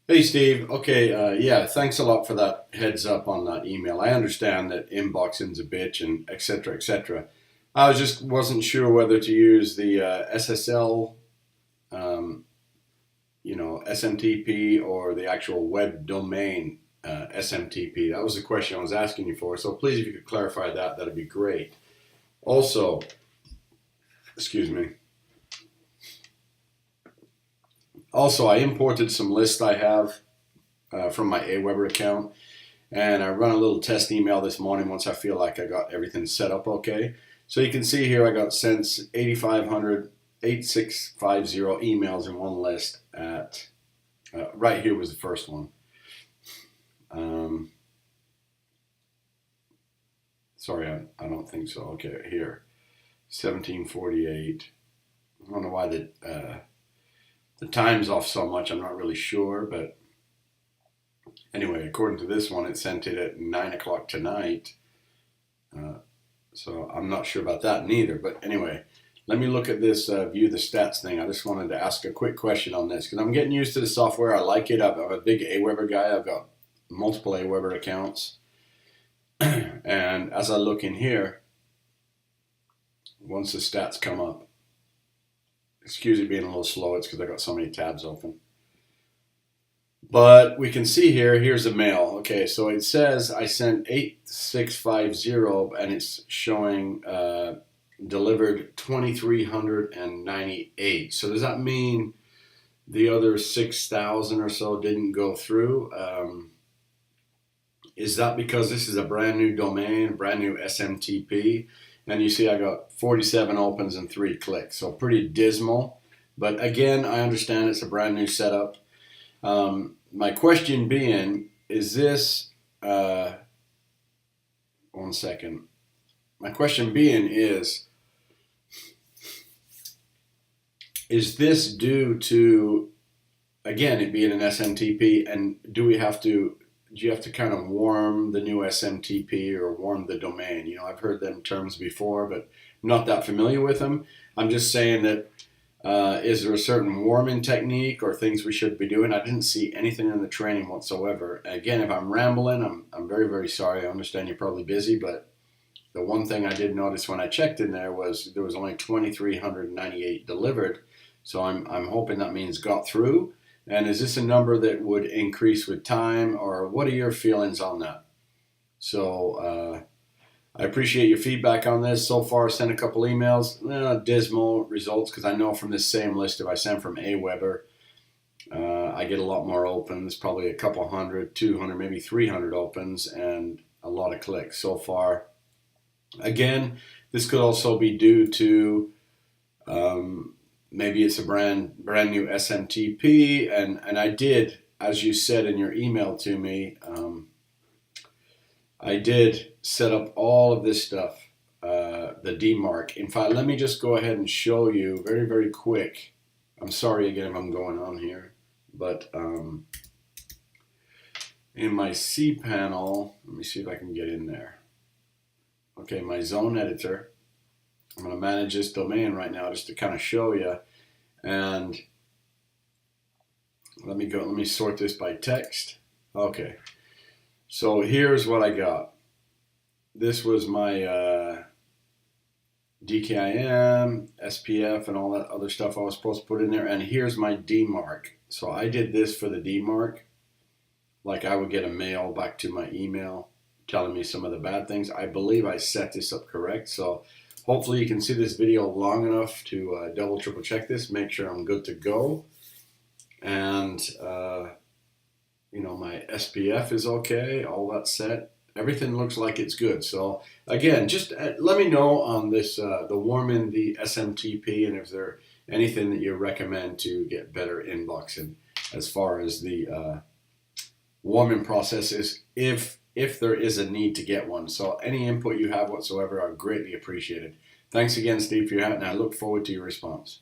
Hey Steve, okay, yeah, thanks a lot for that heads up on that email. I understand that inboxing's a bitch and et cetera, et cetera. I was just wasn't sure whether to use the SSL, um, SMTP or the actual web domain SMTP. That was the question I was asking you for. So please, if you could clarify that, that'd be great. Also, excuse me. Also, I imported some lists I have from my Aweber account. And I run a little test email this morning once I feel like I got everything set up okay. So you can see here I got sent 8,500, 8650 emails in one list at, right here was the first one. Um, Sorry, I don't think so. Okay, here, 1748. I don't know why the time's off so much. I'm not really sure, but anyway, according to this one, it sent it at 9 o'clock tonight. Uh, So I'm not sure about that neither. But anyway, let me look at this view the stats thing. I just wanted to ask a quick question on this because I'm getting used to the software. I like it. I'm a big Aweber guy. I've got multiple Aweber accounts. And as I look in here, once the stats come up, excuse me being a little slow, it's because I got so many tabs open. But we can see here, here's a mail. Okay, so it says I sent 8650 and it's showing delivered 2,398. So does that mean the other 6,000 or so didn't go through? Is that because this is a brand new domain, brand new SMTP? And you see I got 47 opens and 3 clicks. So pretty dismal. But again, I understand it's a brand new setup. My question being, is this, one second. My question being is this due to, again, it being an SMTP, and do you have to kind of warm the new SMTP or warm the domain? I've heard them terms before, but I'm not that familiar with them. I'm just saying that is there a certain warming technique or things we should be doing? I didn't see anything in the training whatsoever. Again, if I'm rambling, I'm very, very sorry. I understand you're probably busy, but the one thing I did notice when I checked in there was only 2,398 delivered. So I'm hoping that means got through. And is this a number that would increase with time, or what are your feelings on that? So I appreciate your feedback on this. So far, I sent a couple emails, dismal results, because I know from this same list, if I send from Aweber, I get a lot more opens, probably a couple hundred, 200, maybe 300 opens, and a lot of clicks so far. Again, this could also be due to maybe it's a brand new SMTP, and I did, as you said in your email to me, I did set up all of this stuff, the DMARC. In fact, let me just go ahead and show you very, very quick. I'm sorry again if I'm going on here, but in my cPanel, let me see if I can get in there. Okay, my zone editor. I'm going to manage this domain right now just to kind of show you. And let me sort this by text. Okay, so here's what I got. This was my DKIM, SPF, and all that other stuff I was supposed to put in there. And here's my DMARC. So I did this for the DMARC. Like I would get a mail back to my email telling me some of the bad things. I believe I set this up correct. So hopefully you can see this video long enough to double, triple check this, make sure I'm good to go. And, my SPF is okay, all that's set. Everything looks like it's good. So again, just let me know on this, the warming the SMTP, and if there anything that you recommend to get better inboxing as far as the warming process is, if there is a need to get one. So any input you have whatsoever are greatly appreciated. Thanks again, Steve, for your help, and I look forward to your response.